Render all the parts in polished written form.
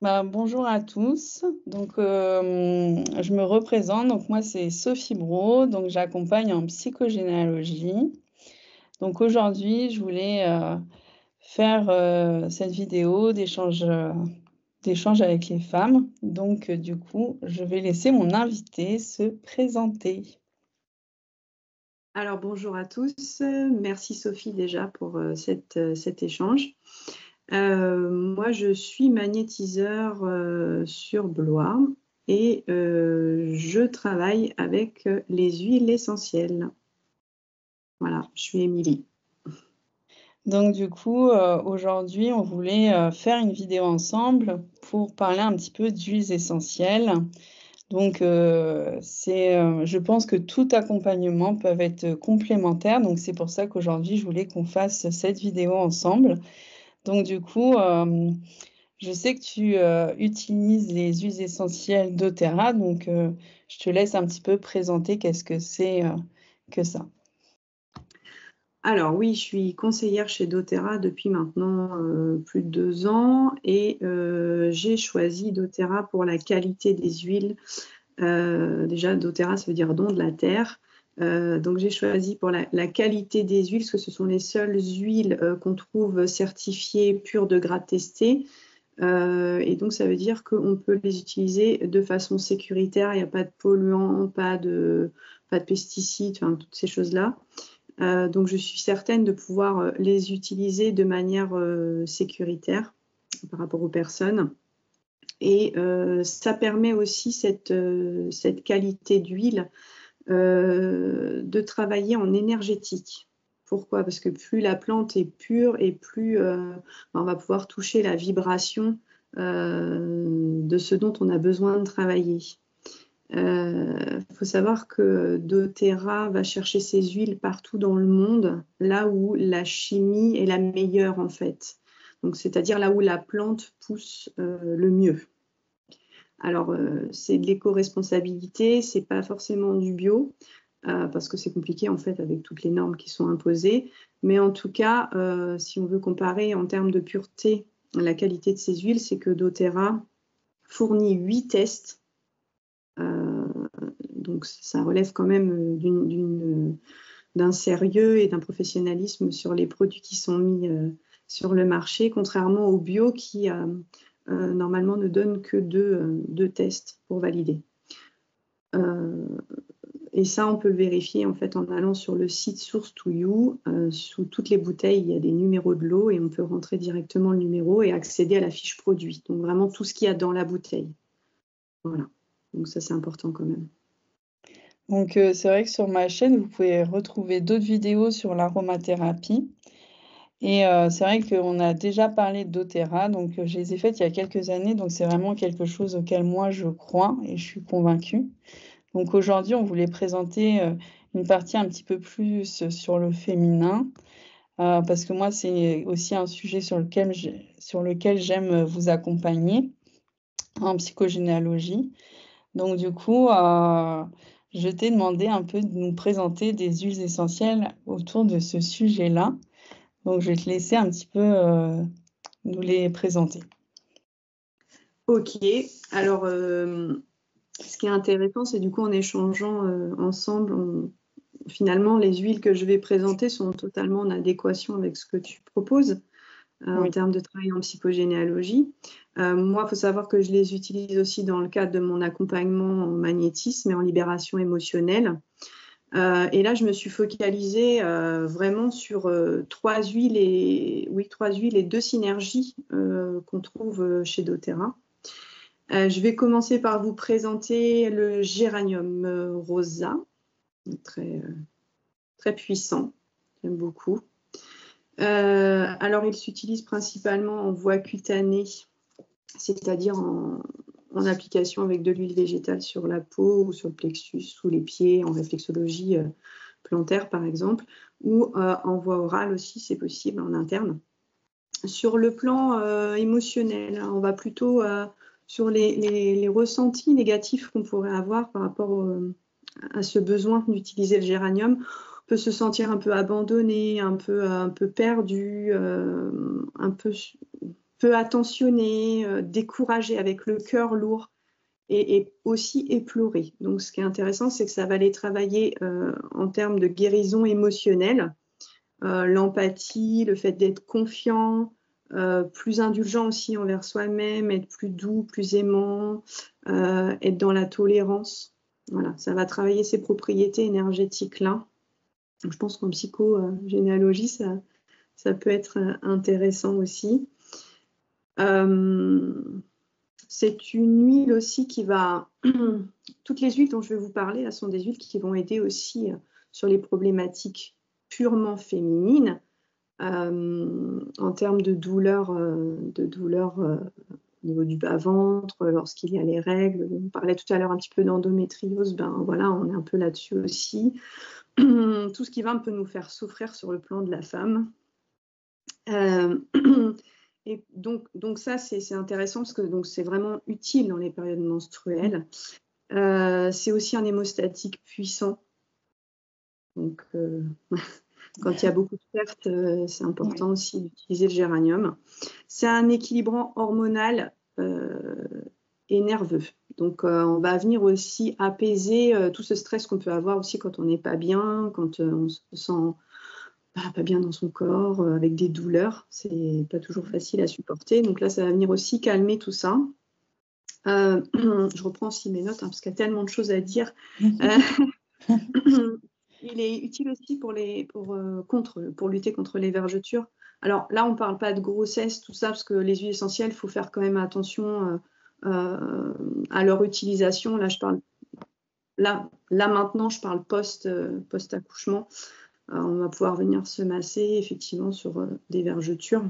Bonjour à tous. Je me représente. Donc moi, c'est Sophie Braud, donc j'accompagne en psychogénéalogie. Donc aujourd'hui, je voulais, faire, cette vidéo d'échange avec les femmes. Du coup, je vais laisser mon invité se présenter. Alors bonjour à tous, merci Sophie déjà pour cet échange. Moi je suis magnétiseur sur Blois et je travaille avec les huiles essentielles. Voilà, je suis Émilie. Aujourd'hui, on voulait, faire une vidéo ensemble pour parler un petit peu d'huiles essentielles. Je pense que tout accompagnement peuvent être complémentaires, donc c'est pour ça qu'aujourd'hui, je voulais qu'on fasse cette vidéo ensemble. Donc du coup, je sais que tu, utilises les huiles essentielles doTERRA, je te laisse un petit peu présenter qu'est-ce que c'est, que ça? Alors oui, je suis conseillère chez doTERRA depuis maintenant plus de 2 ans et j'ai choisi doTERRA pour la qualité des huiles. Déjà, doTERRA, ça veut dire don de la terre. Donc, j'ai choisi pour la qualité des huiles, parce que ce sont les seules huiles qu'on trouve certifiées pures de grade testé. Et donc, ça veut dire qu'on peut les utiliser de façon sécuritaire. Il n'y a pas de polluants, pas de pesticides, enfin, toutes ces choses-là. Donc, je suis certaine de pouvoir les utiliser de manière sécuritaire par rapport aux personnes. Et ça permet aussi cette qualité d'huile de travailler en énergétique. Pourquoi? Parce que plus la plante est pure et plus on va pouvoir toucher la vibration de ce dont on a besoin de travailler. Faut savoir que doTERRA va chercher ses huiles partout dans le monde, là où la chimie est la meilleure en fait. Donc, c'est-à-dire là où la plante pousse le mieux. Alors, c'est de l'éco-responsabilité, c'est pas forcément du bio, parce que c'est compliqué en fait avec toutes les normes qui sont imposées. Mais en tout cas, si on veut comparer en termes de pureté la qualité de ces huiles, c'est que doTERRA fournit 8 tests. Donc, ça relève quand même d'un sérieux et d'un professionnalisme sur les produits qui sont mis sur le marché, contrairement au bio qui normalement ne donne que deux tests pour valider. Et ça, on peut le vérifier en fait en allant sur le site Source2You. Sous toutes les bouteilles, il y a des numéros de lot et on peut rentrer directement le numéro et accéder à la fiche produit. Donc vraiment tout ce qu'il y a dans la bouteille. Voilà. Donc ça, c'est important quand même. C'est vrai que sur ma chaîne, vous pouvez retrouver d'autres vidéos sur l'aromathérapie. C'est vrai qu'on a déjà parlé de doTERRA, je les ai faites il y a quelques années, donc c'est vraiment quelque chose auquel moi je crois et je suis convaincue. Donc aujourd'hui, on voulait présenter, une partie un petit peu plus sur le féminin, parce que moi, c'est aussi un sujet sur lequel j'aime vous accompagner en psychogénéalogie. Je t'ai demandé un peu de nous présenter des huiles essentielles autour de ce sujet-là. Donc je vais te laisser un petit peu, nous les présenter. Ok. Alors, ce qui est intéressant, c'est du coup en échangeant ensemble, finalement, les huiles que je vais présenter sont totalement en adéquation avec ce que tu proposes en Oui. termes de travail en psychogénéalogie. Moi, il faut savoir que je les utilise aussi dans le cadre de mon accompagnement en magnétisme et en libération émotionnelle. Et là, je me suis focalisée vraiment sur trois huiles et deux synergies qu'on trouve chez doTERRA. Je vais commencer par vous présenter le géranium rosa, très, très puissant, j'aime beaucoup. Alors, il s'utilise principalement en voie cutanée, c'est-à-dire en application avec de l'huile végétale sur la peau ou sur le plexus, sous les pieds, en réflexologie plantaire par exemple, ou en voie orale aussi, c'est possible en interne. Sur le plan émotionnel, on va plutôt sur les ressentis négatifs qu'on pourrait avoir par rapport à ce besoin d'utiliser le géranium. On peut se sentir un peu abandonné, un peu perdu, un peu peu attentionné, découragé, avec le cœur lourd et aussi éploré. Donc, ce qui est intéressant, c'est que ça va aller travailler en termes de guérison émotionnelle, l'empathie, le fait d'être confiant, plus indulgent aussi envers soi-même, être plus doux, plus aimant, être dans la tolérance. Voilà, ça va travailler ces propriétés énergétiques-là. Je pense qu'en psychogénéalogie, ça peut être intéressant aussi. C'est une huile aussi qui va... Toutes les huiles dont je vais vous parler, là, sont des huiles qui vont aider aussi sur les problématiques purement féminines, en termes de douleur au niveau du bas-ventre, lorsqu'il y a les règles. On parlait tout à l'heure un petit peu d'endométriose, ben voilà, on est un peu là-dessus aussi. Tout ce qui va un peu nous faire souffrir sur le plan de la femme. Et donc ça, c'est intéressant parce que c'est vraiment utile dans les périodes menstruelles. C'est aussi un hémostatique puissant. Donc, quand il y a beaucoup de pertes, c'est important aussi d'utiliser le géranium. C'est un équilibrant hormonal et nerveux. Donc, on va venir aussi apaiser tout ce stress qu'on peut avoir aussi quand on n'est pas bien, quand on se sent pas bien dans son corps, avec des douleurs. C'est pas toujours facile à supporter. Donc là, ça va venir aussi calmer tout ça. Je reprends aussi mes notes, parce qu'il y a tellement de choses à dire. Il est utile aussi pour lutter contre les vergetures. Alors là, on ne parle pas de grossesse, tout ça, parce que les huiles essentielles, il faut faire quand même attention à leur utilisation. Là, maintenant, je parle post-accouchement. On va pouvoir venir se masser effectivement sur des vergetures.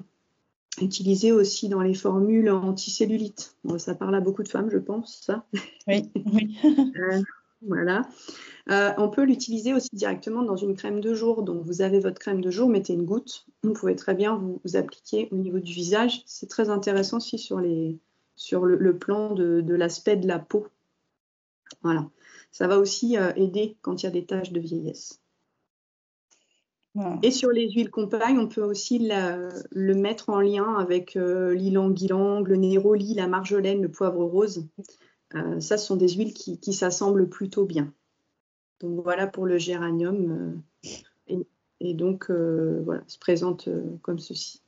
Utilisé aussi dans les formules anticellulite. Bon, ça parle à beaucoup de femmes, je pense, ça. Oui. Voilà. On peut l'utiliser aussi directement dans une crème de jour. Donc, vous avez votre crème de jour, mettez une goutte. Vous pouvez très bien vous appliquer au niveau du visage. C'est très intéressant aussi sur le plan de l'aspect de la peau. Voilà. Ça va aussi aider quand il y a des taches de vieillesse. Wow. Et sur les huiles compagnes, on peut aussi le mettre en lien avec l'ylang-ylang, le néroli, la marjolaine, le poivre rose. Ça, ce sont des huiles qui s'assemblent plutôt bien. Donc voilà pour le géranium. Et donc, voilà, se présente comme ceci.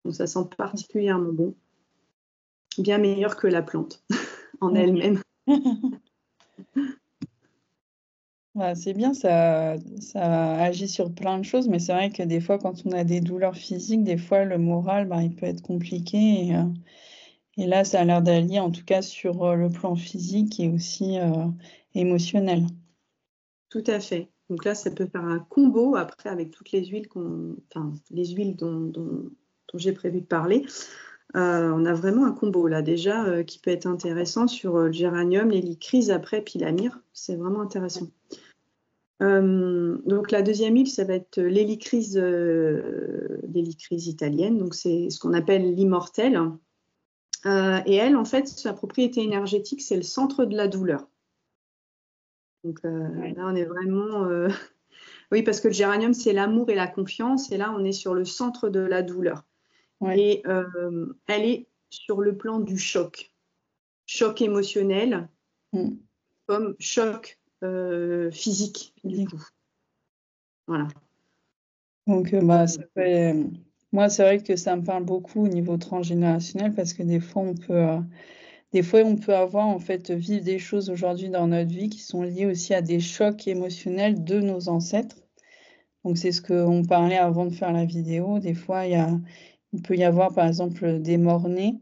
Donc ça sent particulièrement bon. Bien meilleur que la plante en elle-même. C'est bien, ça agit sur plein de choses, mais c'est vrai que des fois, quand on a des douleurs physiques, des fois, le moral, il peut être compliqué. Et là, ça a l'air d'allier, en tout cas, sur le plan physique et aussi émotionnel. Tout à fait. Donc là, ça peut faire un combo après avec toutes les huiles dont j'ai prévu de parler. On a vraiment un combo là déjà qui peut être intéressant sur le géranium, l'hélicryse après, puis la myrrhe. C'est vraiment intéressant. Donc la deuxième huile, ça va être l'hélicryse italienne. Donc c'est ce qu'on appelle l'immortelle. Et elle, en fait, sa propriété énergétique, c'est le centre de la douleur. Donc là, on est vraiment... Oui, parce que le géranium, c'est l'amour et la confiance. Et là, on est sur le centre de la douleur. Ouais. Et elle est sur le plan du choc. Choc émotionnel, comme choc physique, du coup. Voilà. Donc, moi, c'est vrai que ça me parle beaucoup au niveau transgénérationnel parce que des fois, on peut avoir, en fait, vivre des choses aujourd'hui dans notre vie qui sont liées aussi à des chocs émotionnels de nos ancêtres. Donc, c'est ce qu'on parlait avant de faire la vidéo. Des fois, il peut y avoir, par exemple, des morts-nés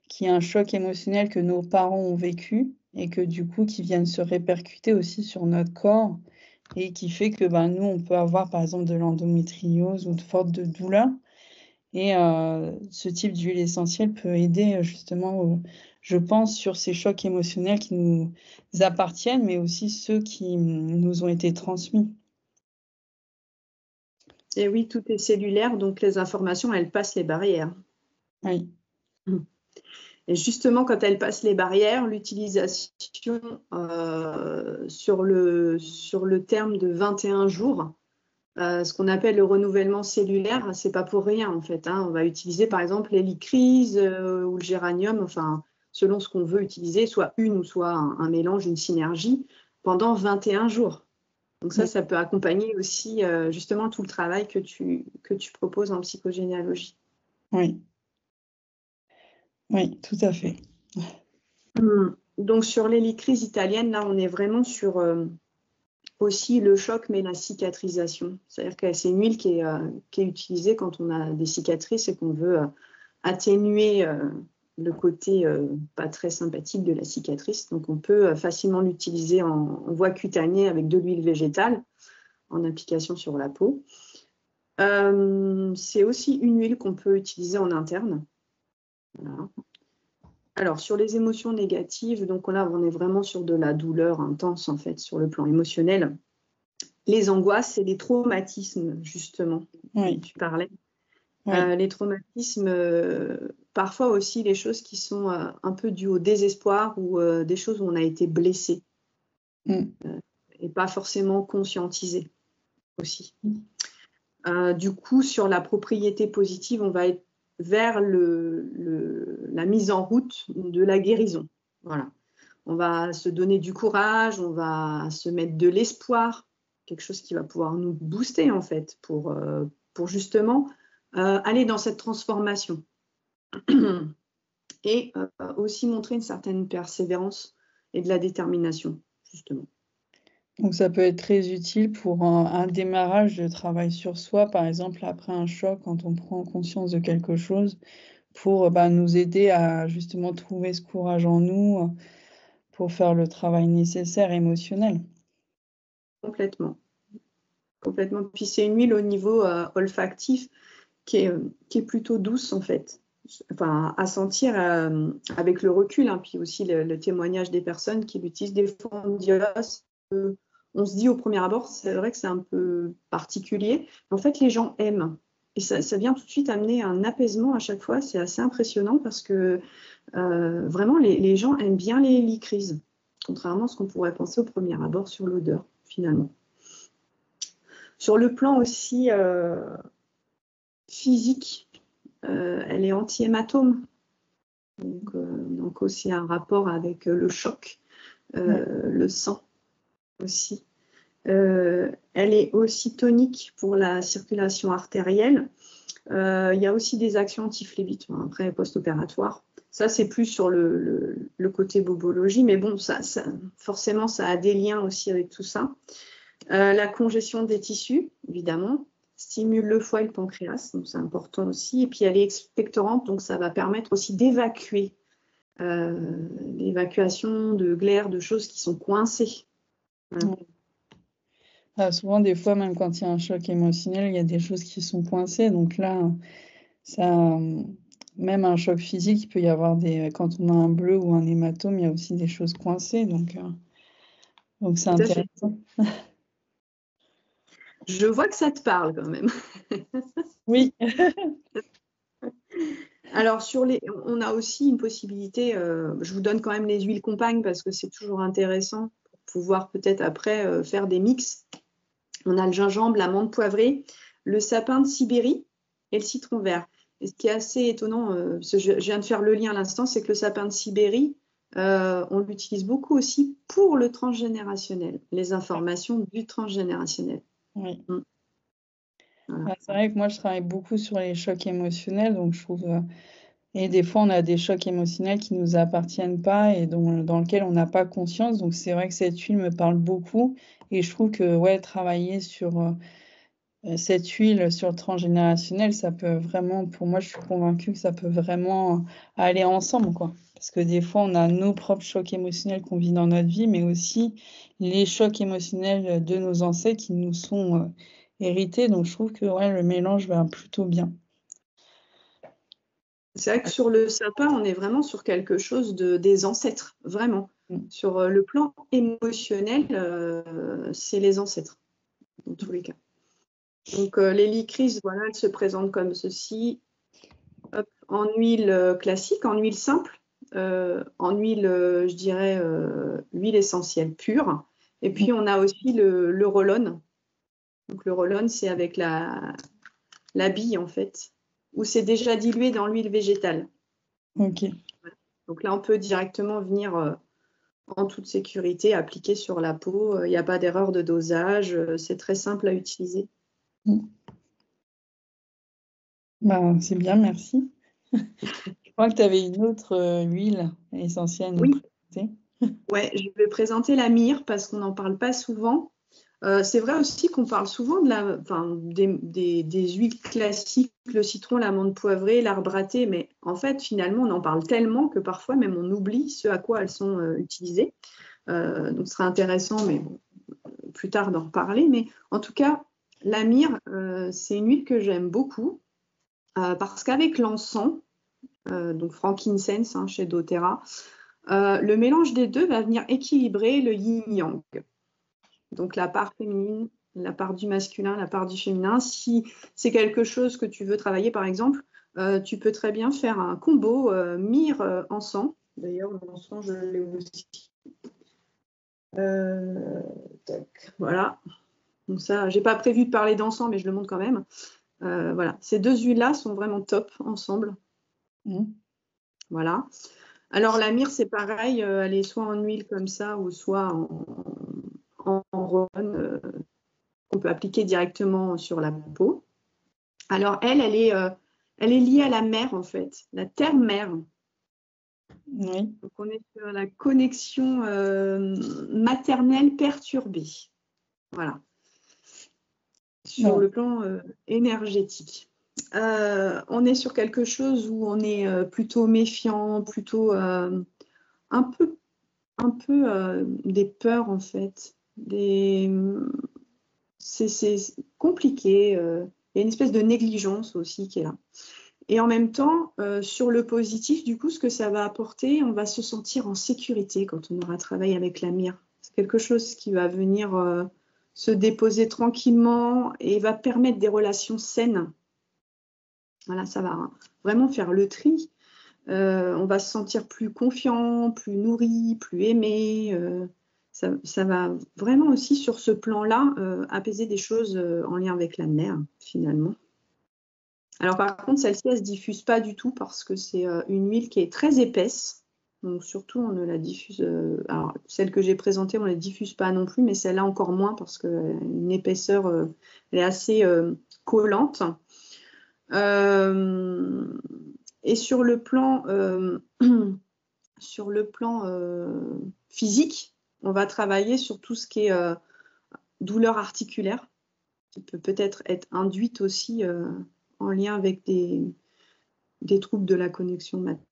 qui est un choc émotionnel que nos parents ont vécu et que du coup, qui viennent se répercuter aussi sur notre corps et qui fait que nous, on peut avoir, par exemple, de l'endométriose ou de fortes douleurs. Et ce type d'huile essentielle peut aider justement, je pense, sur ces chocs émotionnels qui nous appartiennent, mais aussi ceux qui nous ont été transmis. Et oui, tout est cellulaire, donc les informations, elles passent les barrières. Oui. Et justement, quand elles passent les barrières, l'utilisation sur le terme de 21 jours, ce qu'on appelle le renouvellement cellulaire, c'est pas pour rien en fait, hein. On va utiliser par exemple l'hélicryse ou le géranium, enfin selon ce qu'on veut utiliser, soit une ou soit un mélange, une synergie, pendant 21 jours. Donc ça peut accompagner aussi justement tout le travail que tu proposes en psychogénéalogie. Oui, oui, tout à fait. Donc sur l'hélicryse italienne, là on est vraiment sur aussi le choc, mais la cicatrisation. C'est-à-dire que c'est une huile qui est utilisée quand on a des cicatrices et qu'on veut atténuer le côté pas très sympathique de la cicatrice. Donc on peut facilement l'utiliser en voie cutanée avec de l'huile végétale en application sur la peau. C'est aussi une huile qu'on peut utiliser en interne. Voilà. Alors, sur les émotions négatives, donc là, on est vraiment sur de la douleur intense, en fait, sur le plan émotionnel. Les angoisses et les traumatismes, justement, dont tu parlais. Oui. Les traumatismes, parfois aussi les choses qui sont un peu dues au désespoir ou des choses où on a été blessé et pas forcément conscientisé aussi. Du coup, sur la propriété positive, on va être vers la mise en route de la guérison. Voilà. On va se donner du courage, on va se mettre de l'espoir, quelque chose qui va pouvoir nous booster en fait pour justement aller dans cette transformation et aussi montrer une certaine persévérance et de la détermination justement. Donc ça peut être très utile pour un démarrage de travail sur soi, par exemple après un choc, quand on prend conscience de quelque chose, pour nous aider à justement trouver ce courage en nous, pour faire le travail nécessaire émotionnel. Complètement. Complètement. Puis c'est une huile au niveau olfactif qui est plutôt douce en fait. Enfin, à sentir avec le recul, hein, puis aussi le témoignage des personnes qui l'utilisent. Des fois, on se dit au premier abord, c'est vrai que c'est un peu particulier. En fait, les gens aiment. Et ça vient tout de suite amener un apaisement à chaque fois. C'est assez impressionnant parce que vraiment, les gens aiment bien les hélicryses, contrairement à ce qu'on pourrait penser au premier abord sur l'odeur, finalement. Sur le plan aussi physique, elle est anti-hématome. Donc aussi un rapport avec le choc, le sang aussi. Elle est aussi tonique pour la circulation artérielle. Il y a aussi des actions antiphlébites après post-opératoire. Ça, c'est plus sur le côté bobologie, mais bon, forcément, ça a des liens aussi avec tout ça. La congestion des tissus, évidemment, stimule le foie et le pancréas, donc c'est important aussi. Et puis elle est expectorante, donc ça va permettre aussi d'évacuer l'évacuation de glaires, de choses qui sont coincées. Souvent, des fois, même quand il y a un choc émotionnel, il y a des choses qui sont coincées. Donc là, même un choc physique, il peut y avoir quand on a un bleu ou un hématome, il y a aussi des choses coincées. Donc c'est intéressant. Je vois que ça te parle quand même. Oui. Alors, on a aussi une possibilité, je vous donne quand même les huiles compagnes parce que c'est toujours intéressant pour pouvoir peut-être après faire des mix. On a le gingembre, la menthe poivrée, le sapin de Sibérie et le citron vert. Et ce qui est assez étonnant, parce que je viens de faire le lien à l'instant, c'est que le sapin de Sibérie, on l'utilise beaucoup aussi pour le transgénérationnel, les informations du transgénérationnel. Oui. Voilà. C'est vrai que moi, je travaille beaucoup sur les chocs émotionnels, donc je trouve. Et des fois, on a des chocs émotionnels qui ne nous appartiennent pas et dans lesquels on n'a pas conscience. Donc, c'est vrai que cette huile me parle beaucoup. Et je trouve que travailler sur cette huile sur le transgénérationnel, ça peut vraiment, pour moi, je suis convaincue que ça peut vraiment aller ensemble, quoi. Parce que des fois, on a nos propres chocs émotionnels qu'on vit dans notre vie, mais aussi les chocs émotionnels de nos ancêtres qui nous sont hérités. Donc, je trouve que le mélange va plutôt bien. C'est vrai que sur le sapin, on est vraiment sur quelque chose des ancêtres, vraiment. Sur le plan émotionnel, c'est les ancêtres, dans tous les cas. Donc, l'hélicryse, voilà, elle se présente comme ceci. Hop, en huile classique, en huile simple, en huile, je dirais, huile essentielle pure. Et puis, on a aussi le roll-on. Donc le roll-on, c'est avec la bille, en fait, où c'est déjà dilué dans l'huile végétale. Ok. Donc là, on peut directement venir en toute sécurité appliquer sur la peau. Il n'y a pas d'erreur de dosage. C'est très simple à utiliser. Ben, c'est bien, merci. Je crois que tu avais une autre huile essentielle à nous Oui, présenter. ouais, je vais présenter la myrrhe parce qu'on n'en parle pas souvent. C'est vrai aussi qu'on parle souvent des huiles classiques, le citron, l'amande poivrée, l'arbre à thé, mais en fait, finalement, on en parle tellement que parfois même on oublie ce à quoi elles sont utilisées. Donc, ce sera intéressant, mais bon, plus tard d'en reparler. Mais en tout cas, la myrrhe, c'est une huile que j'aime beaucoup parce qu'avec l'encens, donc frankincense chez doTERRA, le mélange des deux va venir équilibrer le yin-yang. Donc la part féminine, la part du masculin, la part du féminin. Si c'est quelque chose que tu veux travailler, par exemple, tu peux très bien faire un combo myrrhe-encens. D'ailleurs, l'encens, je l'ai aussi. Voilà. Donc ça, j'ai pas prévu de parler d'encens, mais je le montre quand même. Voilà. Ces deux huiles-là sont vraiment top ensemble. Voilà. Alors la myrrhe, c'est pareil. Elle est soit en huile comme ça, ou soit en ron. Qu'on peut appliquer directement sur la peau. Alors elle est liée à la mer en fait, la terre-mère. Oui. Donc on est sur la connexion maternelle perturbée. Voilà. Sur le plan énergétique. On est sur quelque chose où on est plutôt méfiant, plutôt un peu des peurs en fait, c'est compliqué. Il y a une espèce de négligence aussi qui est là. Et en même temps, sur le positif, du coup, ce que ça va apporter, on va se sentir en sécurité quand on aura travaillé avec la myrrhe. C'est quelque chose qui va venir se déposer tranquillement et va permettre des relations saines. Voilà, ça va vraiment faire le tri. On va se sentir plus confiant, plus nourri, plus aimé. Ça va vraiment aussi sur ce plan-là apaiser des choses en lien avec la mer, finalement. Alors par contre, celle-ci, elle ne se diffuse pas du tout parce que c'est une huile qui est très épaisse. Donc surtout, on ne la diffuse... alors celle que j'ai présentée, on ne la diffuse pas non plus, mais celle-là encore moins parce qu'elle a une épaisseur, elle est assez collante. Et sur le plan... sur le plan physique, on va travailler sur tout ce qui est douleur articulaire, qui peut peut-être être induite aussi en lien avec des troubles de la connexion maternelle.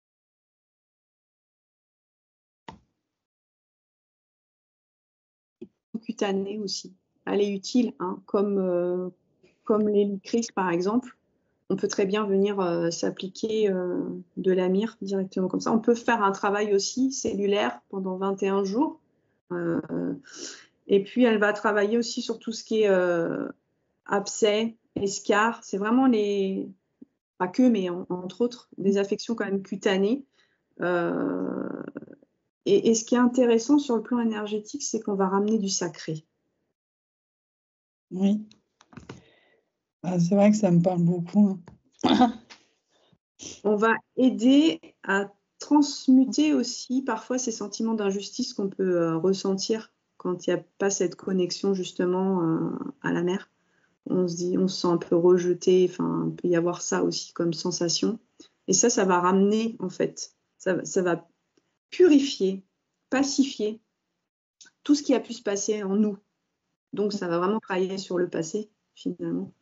Cutanée aussi. Elle est utile, comme l'hélicris par exemple. On peut très bien venir s'appliquer de la myrrhe directement comme ça. On peut faire un travail aussi cellulaire pendant 21 jours. Et puis, elle va travailler aussi sur tout ce qui est abcès, escarres. C'est vraiment pas que, mais entre autres, des affections quand même cutanées. Et ce qui est intéressant sur le plan énergétique, c'est qu'on va ramener du sacré. Oui. Ah, c'est vrai que ça me parle beaucoup. On va aider à transmuter aussi parfois ces sentiments d'injustice qu'on peut ressentir quand il n'y a pas cette connexion justement à la mer. On se sent un peu rejeté, enfin, il peut y avoir ça aussi comme sensation. Et ça va ramener en fait, ça va purifier, pacifier tout ce qui a pu se passer en nous. Donc ça va vraiment travailler sur le passé finalement.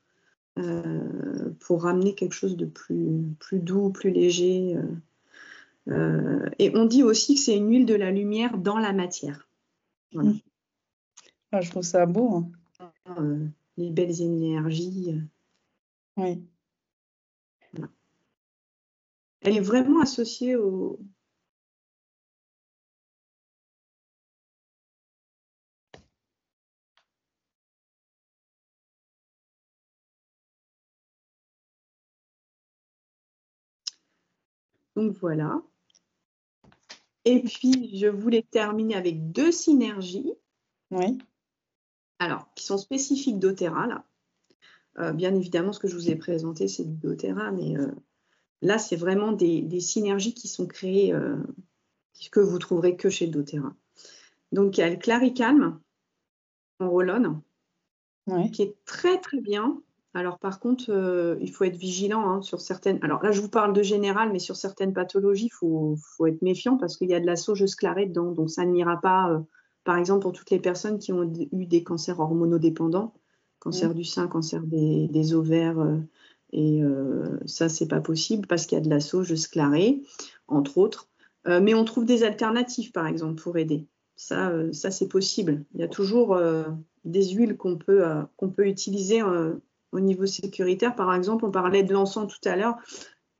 Pour ramener quelque chose de plus doux, plus léger. Et on dit aussi que c'est une huile de la lumière dans la matière. Voilà. Ah, je trouve ça beau. Les belles énergies. Oui. Voilà. Elle est vraiment associée au... Donc voilà. Et puis, je voulais terminer avec deux synergies. Oui. Alors, qui sont spécifiques doTERRA, là. Bien évidemment, ce que je vous ai présenté, c'est du doTERRA, mais là, c'est vraiment des synergies qui sont créées, que vous trouverez que chez doTERRA. Donc, il y a le Claricalm en roll-on, qui est très, très bien. Alors, par contre, il faut être vigilant hein, sur certaines... Alors là, je vous parle de général, mais sur certaines pathologies, il faut être méfiant parce qu'il y a de la sauge sclarée dedans. Donc, ça n'ira pas, par exemple, pour toutes les personnes qui ont eu des cancers hormonodépendants, cancer du sein, cancer des ovaires, et ça, c'est pas possible parce qu'il y a de la sauge sclarée, entre autres. Mais on trouve des alternatives, par exemple, pour aider. Ça c'est possible. Il y a toujours des huiles qu'on peut utiliser au niveau sécuritaire. Par exemple, on parlait de l'encens tout à l'heure.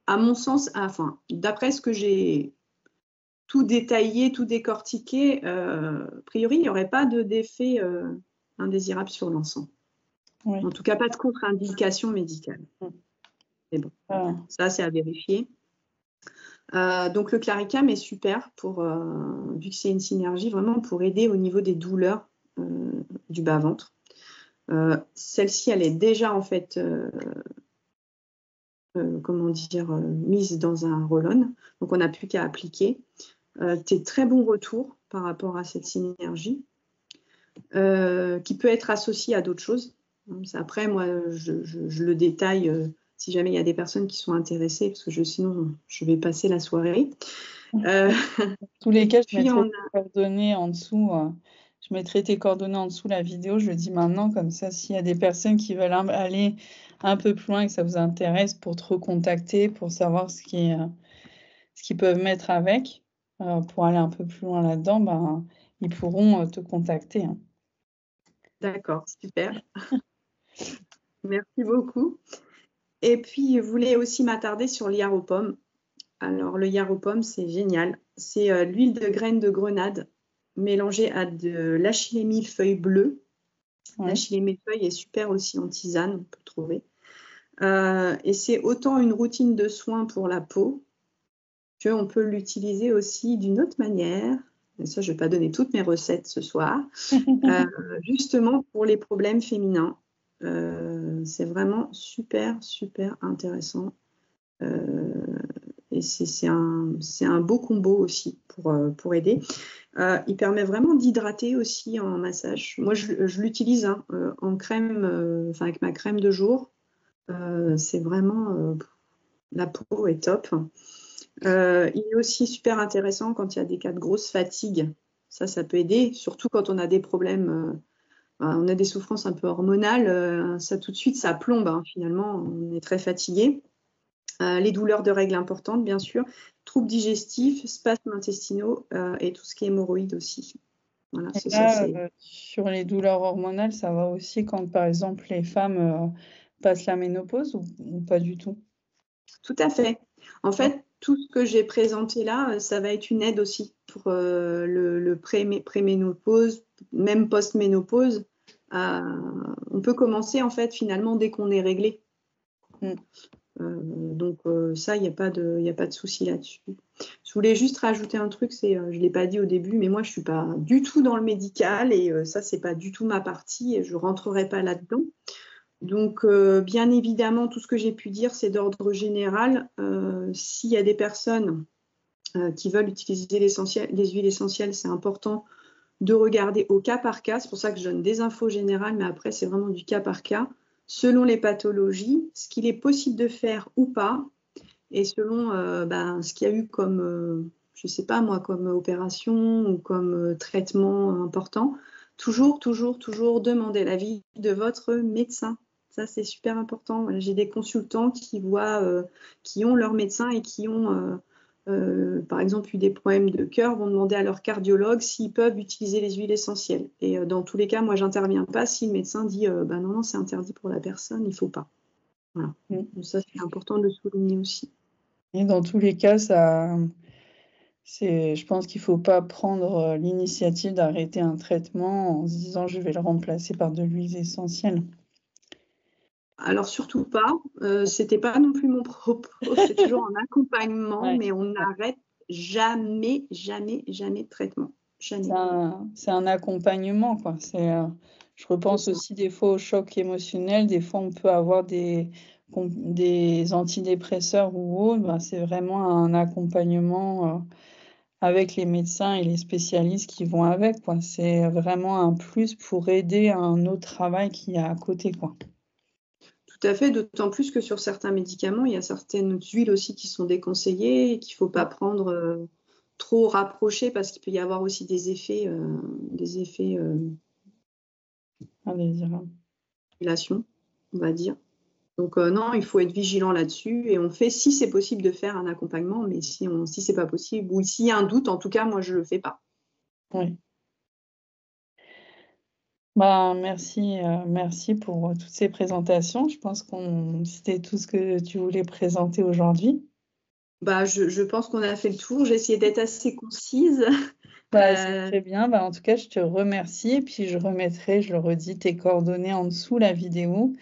À mon sens, enfin, d'après ce que j'ai tout détaillé, tout décortiqué, a priori, il n'y aurait pas d'effet indésirable sur l'encens. En tout cas, pas de contre-indication médicale. Mais bon, ça, c'est à vérifier. Donc, le Claricam est super, vu que c'est une synergie, vraiment pour aider au niveau des douleurs du bas-ventre. Celle-ci, elle est déjà en fait, mise dans un roll-on. Donc, on n'a plus qu'à appliquer. Des très bons retours par rapport à cette synergie, qui peut être associée à d'autres choses. Après, moi, je le détaille si jamais il y a des personnes qui sont intéressées, parce que sinon, je vais passer la soirée. Dans tous les cas, je mettrai tes coordonnées en dessous. Je mettrai tes coordonnées en dessous la vidéo. Je le dis maintenant, comme ça, s'il y a des personnes qui veulent aller un peu plus loin et que ça vous intéresse, pour te recontacter, pour savoir ce qu'ils peuvent mettre avec, pour aller un peu plus loin là-dedans, ben, ils pourront te contacter. Hein. D'accord, super. Merci beaucoup. Et puis, je voulais aussi m'attarder sur l'Yaropom. Alors, le Yaropom, c'est génial. C'est l'huile de graines de grenade mélangée à de l'achillée millefeuille bleu. L'achillée millefeuille est super aussi en tisane, on peut le trouver. Et c'est autant une routine de soins pour la peau qu'on peut l'utiliser aussi d'une autre manière. Et ça, je ne vais pas donner toutes mes recettes ce soir. Justement pour les problèmes féminins. C'est vraiment super, super intéressant. Et c'est un beau combo aussi pour aider. Il permet vraiment d'hydrater aussi en massage. Moi, je l'utilise en crème, avec ma crème de jour. C'est vraiment... la peau est top. Il est aussi super intéressant quand il y a des cas de grosse fatigue. Ça peut aider, surtout quand on a des problèmes... on a des souffrances un peu hormonales, ça tout de suite, ça plombe. Finalement, on est très fatigué. Les douleurs de règles importantes, bien sûr, troubles digestifs, spasmes intestinaux et tout ce qui est hémorroïdes aussi. Voilà, sur les douleurs hormonales, ça va aussi quand, par exemple, les femmes passent la ménopause ou pas du tout? Tout à fait. En fait, tout ce que j'ai présenté là, ça va être une aide aussi pour le pré-ménopause, même post-ménopause. On peut commencer, en fait, finalement, dès qu'on est réglé. Donc ça, il n'y a pas de souci là-dessus. Je voulais juste rajouter un truc, je ne l'ai pas dit au début, mais moi je ne suis pas du tout dans le médical et ça, ce n'est pas du tout ma partie et je ne rentrerai pas là-dedans. Donc bien évidemment, tout ce que j'ai pu dire, c'est d'ordre général. S'il y a des personnes qui veulent utiliser les huiles essentielles, c'est important de regarder au cas par cas. C'est pour ça que je donne des infos générales, mais après, c'est vraiment du cas par cas. Selon les pathologies, ce qu'il est possible de faire ou pas, et selon ce qu'il y a eu comme, je ne sais pas moi, comme opération ou comme traitement important, toujours demander l'avis de votre médecin. Ça, c'est super important. Voilà, j'ai des consultants qui ont leur médecin et qui ont, par exemple, eu des problèmes de cœur, vont demander à leur cardiologue s'ils peuvent utiliser les huiles essentielles. Et dans tous les cas, moi, j'interviens pas si le médecin dit non, c'est interdit pour la personne, il ne faut pas. Voilà. Donc ça, c'est important de le souligner aussi. Et dans tous les cas, je pense qu'il ne faut pas prendre l'initiative d'arrêter un traitement en se disant je vais le remplacer par de l'huile essentielle. Alors surtout pas, c'était pas non plus mon propos, c'est toujours un accompagnement, mais on n'arrête jamais de traitement. Jamais. C'est un accompagnement, quoi. Je repense C'est ça. aussi des fois au choc émotionnel. Des fois, on peut avoir des antidépresseurs ou autres. Ben, c'est vraiment un accompagnement avec les médecins et les spécialistes qui vont avec, quoi. C'est vraiment un plus pour aider à un autre travail qui est à côté, quoi. Tout à fait, d'autant plus que sur certains médicaments, il y a certaines huiles aussi qui sont déconseillées et qu'il ne faut pas prendre trop rapprochées parce qu'il peut y avoir aussi des effets Indésirable. d'ovulation, on va dire. Donc non, il faut être vigilant là-dessus et on fait, si c'est possible, de faire un accompagnement, mais si c'est pas possible ou s'il y a un doute, en tout cas, moi, je le fais pas. Oui. Ben, merci pour toutes ces présentations. Je pense c'était tout ce que tu voulais présenter aujourd'hui. Bah, je pense qu'on a fait le tour. J'ai essayé d'être assez concise. Bah, c'est très bien. Bah, en tout cas, je te remercie. Et puis, je remettrai, je le redis, tes coordonnées en dessous la vidéo.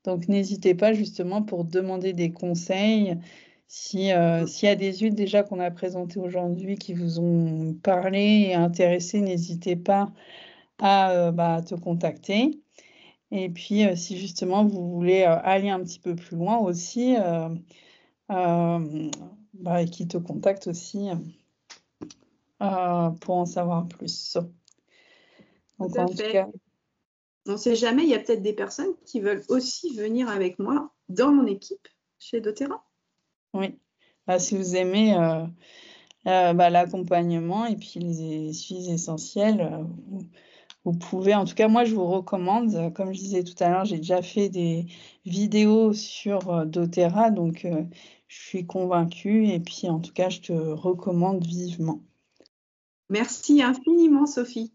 Donc, n'hésitez pas justement pour demander des conseils. S'il y a des huiles déjà qu'on a présentées aujourd'hui qui vous ont parlé et intéressé, n'hésitez pas à te contacter. Et puis, si justement vous voulez aller un petit peu plus loin aussi, qui te contacte aussi pour en savoir plus. Tout Donc, à en tout fait. cas, On ne sait jamais, il y a peut-être des personnes qui veulent aussi venir avec moi dans mon équipe chez doTERRA. oui. Bah, si vous aimez l'accompagnement et puis les huiles essentielles, vous pouvez, en tout cas, moi, je vous recommande, comme je disais tout à l'heure, j'ai déjà fait des vidéos sur doTERRA, donc je suis convaincue et puis, en tout cas, je te recommande vivement. Merci infiniment, Sophie.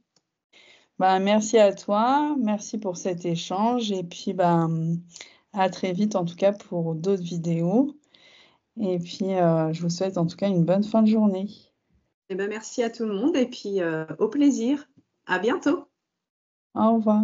Bah, merci à toi, merci pour cet échange et puis, à très vite, en tout cas, pour d'autres vidéos et puis, je vous souhaite, en tout cas, une bonne fin de journée. Eh ben, merci à tout le monde et puis au plaisir. À bientôt. Au revoir.